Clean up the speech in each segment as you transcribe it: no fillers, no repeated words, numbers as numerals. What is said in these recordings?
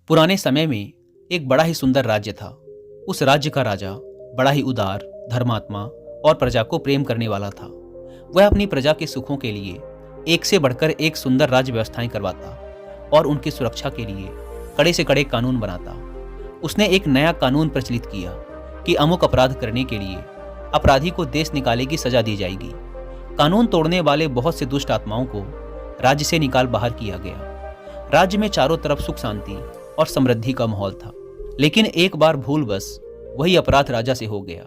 पुराने समय में एक बड़ा ही सुंदर राज्य था। उस राज्य का राजा बड़ा ही उदार, धर्मात्मा और प्रजा को प्रेम करने वाला था। वह अपनी प्रजा के सुखों के लिए एक से बढ़कर एक सुंदर राज्य व्यवस्थाएं करवाता और उनकी सुरक्षा के लिए कड़े से कड़े कानून बनाता। उसने एक नया कानून प्रचलित किया कि अमुक अपराध करने के लिए अपराधी को देश निकाले की सजा दी जाएगी। कानून तोड़ने वाले बहुत से दुष्ट आत्माओं को राज्य से निकाल बाहर किया गया। राज्य में चारों तरफ सुख शांति और समृद्धि का माहौल था। लेकिन एक बार भूलवश वही अपराध राजा से हो गया।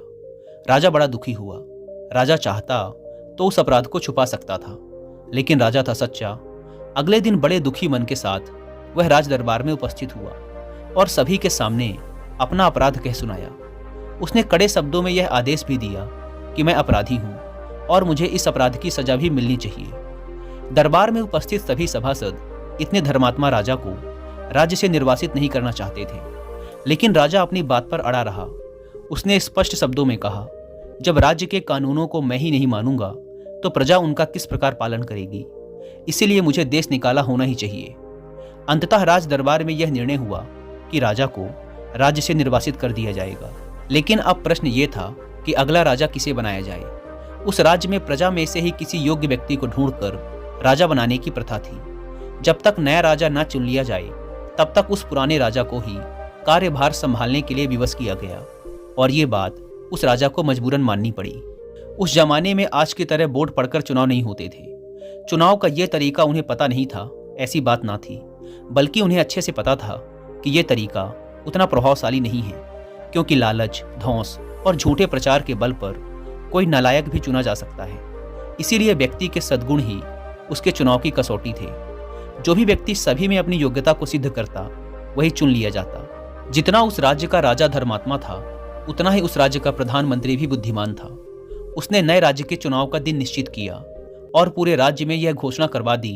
राजा बड़ा दुखी हुआ। राजा चाहता तो उस अपराध को छुपा सकता था, लेकिन राजा था सच्चा। अगले दिन बड़े दुखी मन के साथ वह राज दरबार में उपस्थित हुआ और सभी के सामने अपना अपराध कह सुनाया। उसने कड़े शब्दों में यह आदेश भी दिया कि मैं अपराधी हूं और मुझे इस अपराध की सजा भी मिलनी चाहिए। दरबार में उपस्थित सभी सभासद इतने धर्मात्मा राजा को राज्य से निर्वासित नहीं करना चाहते थे, लेकिन राजा अपनी बात पर अड़ा रहा। उसने स्पष्ट शब्दों में कहा, जब राज्य के कानूनों को मैं ही नहीं मानूंगा तो प्रजा उनका किस प्रकार पालन करेगी। इसीलिए मुझे देश निकाला होना ही चाहिए। अंततः राज दरबार में यह निर्णय हुआ कि राजा को राज्य से निर्वासित कर दिया जाएगा। लेकिन अब प्रश्न ये था कि अगला राजा किसे बनाया जाए। उस राज्य में प्रजा में से ही किसी योग्य व्यक्ति को ढूंढकर राजा बनाने की प्रथा थी। जब तक नया राजा न चुन लिया जाए तब तक उस पुराने राजा को ही कार्यभार संभालने के लिए विवश किया गया और ये बात उस राजा को मजबूरन माननी पड़ी। उस जमाने में आज की तरह वोट पढ़कर चुनाव नहीं होते थे। चुनाव का यह तरीका उन्हें पता नहीं था, ऐसी बात ना थी, बल्कि उन्हें अच्छे से पता था कि यह तरीका उतना प्रभावशाली नहीं है, क्योंकि लालच, धौंस और झूठे प्रचार के बल पर कोई नालायक भी चुना जा सकता है। इसीलिए व्यक्ति के सद्गुण ही उसके चुनाव की कसौटी थे। जो भी व्यक्ति सभी में अपनी योग्यता को सिद्ध करता वही चुन लिया जाता। जितना उस राज्य का राजा धर्मात्मा था, उतना ही उस राज्य का प्रधानमंत्री भी बुद्धिमान था। उसने नए राज्य के चुनाव का दिन निश्चित किया और पूरे राज्य में यह घोषणा करवा दी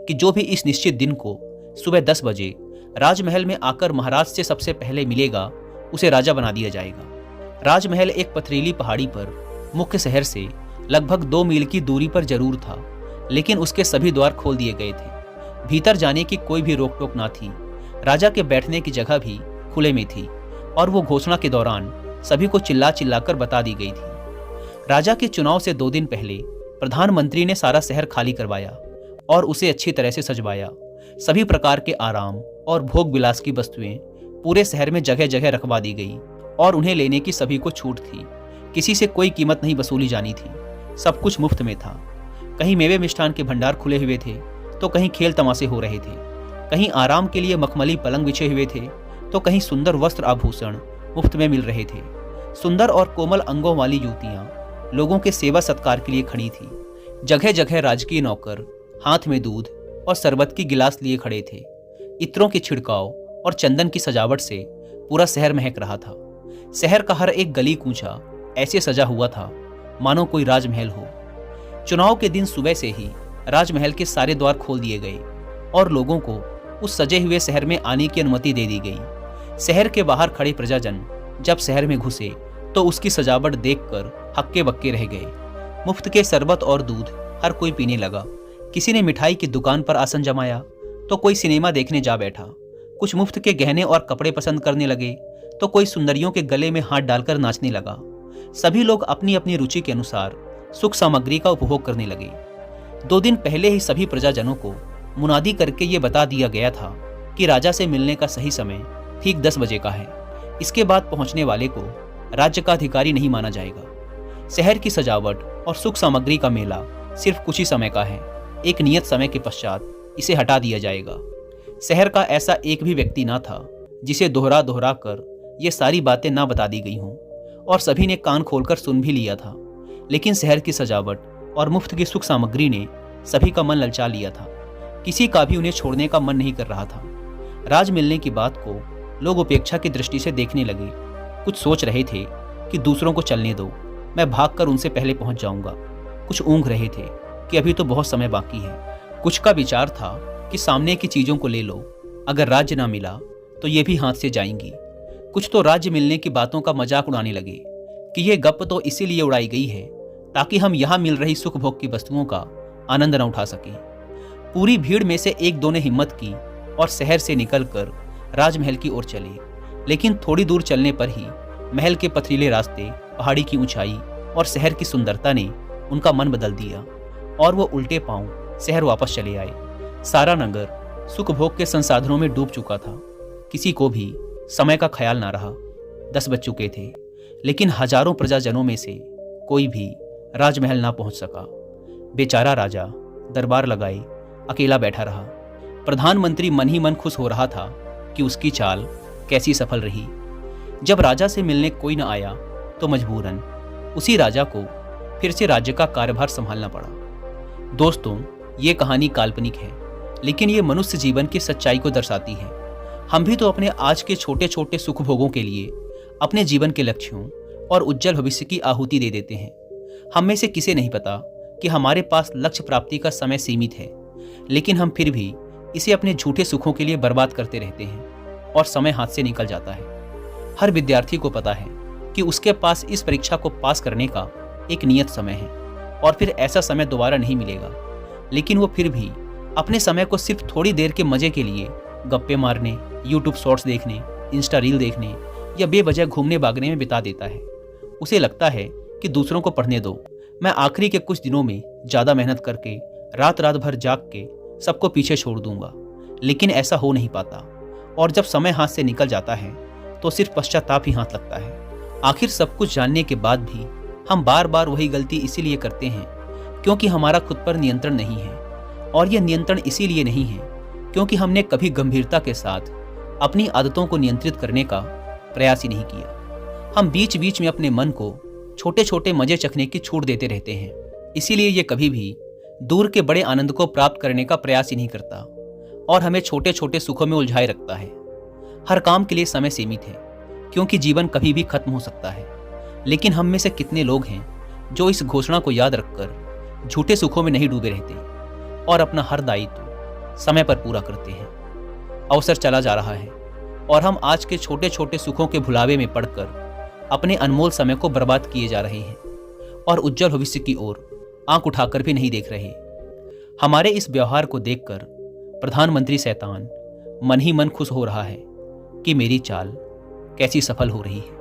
कि जो भी इस निश्चित दिन को सुबह 10 बजे राजमहल में आकर महाराज से सबसे पहले मिलेगा, उसे राजा बना दिया जाएगा। राजमहल एक पथरीली पहाड़ी पर मुख्य शहर से लगभग 2 मील की दूरी पर जरूर था, लेकिन उसके सभी द्वार खोल दिए गए थे। भीतर जाने की कोई भी रोक टोक ना थी। राजा के बैठने की जगह भी खुले में थी और वो घोषणा के दौरान सभी को चिल्ला चिल्लाकर बता दी गई थी। राजा के चुनाव से 2 दिन पहले प्रधानमंत्री ने सारा शहर खाली करवाया और उसे अच्छी तरह से सजवाया। सभी प्रकार के आराम और भोग विलास की वस्तुएं पूरे शहर में जगह जगह रखवा दी गई और उन्हें लेने की सभी को छूट थी। किसी से कोई कीमत नहीं वसूली जानी थी। सब कुछ मुफ्त में था। कहीं मेवे मिष्ठान के भंडार खुले हुए थे तो कहीं खेल तमाशे हो रहे थे। कहीं आराम के लिए मखमली पलंग बिछे हुए थे तो कहीं सुंदर वस्त्र आभूषण मुफ्त में मिल रहे थे। सुंदर और कोमल अंगों वाली युवतियां लोगों के सेवा सत्कार के लिए खड़ी थी। जगह जगह राजकीय नौकर हाथ में दूध और शरबत की गिलास लिए खड़े थे। इत्रों के छिड़काव और चंदन की सजावट से पूरा शहर महक रहा था। शहर का हर एक गली कूंचा ऐसे सजा हुआ था मानो कोई राजमहल हो। चुनाव के दिन सुबह से ही राजमहल के सारे द्वार खोल दिए गए और लोगों को उस सजे हुए शहर में आने की अनुमति दे दी गई। शहर के बाहर खड़े प्रजाजन जब शहर में घुसे तो उसकी सजावट देखकर हक्के बक्के रह गए। मुफ्त के शरबत और दूध हर कोई पीने लगा। किसी ने मिठाई की दुकान पर आसन जमाया तो कोई सिनेमा देखने जा बैठा। कुछ मुफ्त के गहने और कपड़े पसंद करने लगे तो कोई सुंदरियों के गले में हाथ डालकर नाचने लगा। सभी लोग अपनी अपनी रुचि के अनुसार सुख सामग्री का उपभोग करने लगे। 2 दिन पहले ही सभी प्रजाजनों को मुनादी करके ये बता दिया गया था कि राजा से मिलने का सही समय ठीक 10 बजे का है। इसके बाद पहुंचने वाले को राज्य का अधिकारी नहीं माना जाएगा। शहर की सजावट और सुख सामग्री का मेला सिर्फ कुछ ही समय का है। एक नियत समय के पश्चात इसे हटा दिया जाएगा। शहर का ऐसा एक भी व्यक्ति ना था जिसे दोहरा दोहरा कर ये सारी बातें ना बता दी गई हों, और सभी ने कान खोलकर सुन भी लिया था। लेकिन शहर की सजावट और मुफ्त की सुख सामग्री ने सभी का मन ललचा लिया था। किसी का भी उन्हें छोड़ने का मन नहीं कर रहा था। राज मिलने की बात को लोग उपेक्षा की दृष्टि से देखने लगे। कुछ सोच रहे थे कि दूसरों को चलने दो, मैं भागकर उनसे पहले पहुंच जाऊंगा। कुछ ऊँघ रहे थे कि अभी तो बहुत समय बाकी है। कुछ का विचार था कि सामने की चीजों को ले लो, अगर राज्य ना मिला तो ये भी हाथ से जाएंगी। कुछ तो राज्य मिलने की बातों का मजाक उड़ाने लगे कि ये गप तो इसीलिए उड़ाई गई है ताकि हम यहाँ मिल रही सुख भोग की वस्तुओं का आनंद न उठा सकें। पूरी भीड़ में से एक दो ने हिम्मत की और शहर से निकलकर राजमहल की ओर चले, लेकिन थोड़ी दूर चलने पर ही महल के पथरीले रास्ते, पहाड़ी की ऊंचाई और शहर की सुंदरता ने उनका मन बदल दिया और वो उल्टे पांव शहर वापस चले आए। सारा नगर सुख भोग के संसाधनों में डूब चुका था। किसी को भी समय का ख्याल ना रहा। 10 बज चुके थे, लेकिन हजारों प्रजाजनों में से कोई भी राजमहल ना पहुंच सका। बेचारा राजा दरबार लगाए अकेला बैठा रहा। प्रधानमंत्री मन ही मन खुश हो रहा था कि उसकी चाल कैसी सफल रही। जब राजा से मिलने कोई न आया तो मजबूरन उसी राजा को फिर से राज्य का कार्यभार संभालना पड़ा। दोस्तों, ये कहानी काल्पनिक है, लेकिन ये मनुष्य जीवन की सच्चाई को दर्शाती है। हम भी तो अपने आज के छोटे छोटे सुख भोगों के लिए अपने जीवन के लक्ष्यों और उज्जवल भविष्य की आहुति दे देते हैं। हम में से किसे नहीं पता कि हमारे पास लक्ष्य प्राप्ति का समय सीमित है, लेकिन हम फिर भी इसे अपने झूठे सुखों के लिए बर्बाद करते रहते हैं और समय हाथ से निकल जाता है। हर विद्यार्थी को पता है कि उसके पास इस परीक्षा को पास करने का एक नियत समय है और फिर ऐसा समय दोबारा नहीं मिलेगा, लेकिन वो फिर भी अपने समय को सिर्फ थोड़ी देर के मजे के लिए गप्पे मारने, यूट्यूब शॉर्ट्स देखने, इंस्टा रील देखने या बेवजह घूमने भागने में बिता देता है। उसे लगता है कि दूसरों को पढ़ने दो, मैं आखिरी के कुछ दिनों में ज़्यादा मेहनत करके रात रात भर जाग के सबको पीछे छोड़ दूंगा। लेकिन ऐसा हो नहीं पाता और जब समय हाथ से निकल जाता है तो सिर्फ पश्चाताप ही हाथ लगता है। आखिर सब कुछ जानने के बाद भी हम बार बार वही गलती इसीलिए करते हैं क्योंकि हमारा खुद पर नियंत्रण नहीं है, और यह नियंत्रण इसीलिए नहीं है क्योंकि हमने कभी गंभीरता के साथ अपनी आदतों को नियंत्रित करने का प्रयास ही नहीं किया। हम बीच बीच में अपने मन को छोटे छोटे मजे चखने की छूट देते रहते हैं, इसीलिए ये कभी भी दूर के बड़े आनंद को प्राप्त करने का प्रयास ही नहीं करता और हमें छोटे छोटे सुखों में उलझाए रखता है। हर काम के लिए समय सीमित है क्योंकि जीवन कभी भी खत्म हो सकता है, लेकिन हम में से कितने लोग हैं जो इस घोषणा को याद रखकर झूठे सुखों में नहीं डूबे रहते और अपना हर दायित्व समय पर पूरा करते हैं। अवसर चला जा रहा है और हम आज के छोटे छोटे सुखों के भुलावे में पड़कर अपने अनमोल समय को बर्बाद किए जा रहे हैं और उज्जवल भविष्य की ओर आंख उठाकर भी नहीं देख रहे। हमारे इस व्यवहार को देखकर प्रधानमंत्री शैतान मन ही मन खुश हो रहा है कि मेरी चाल कैसी सफल हो रही है।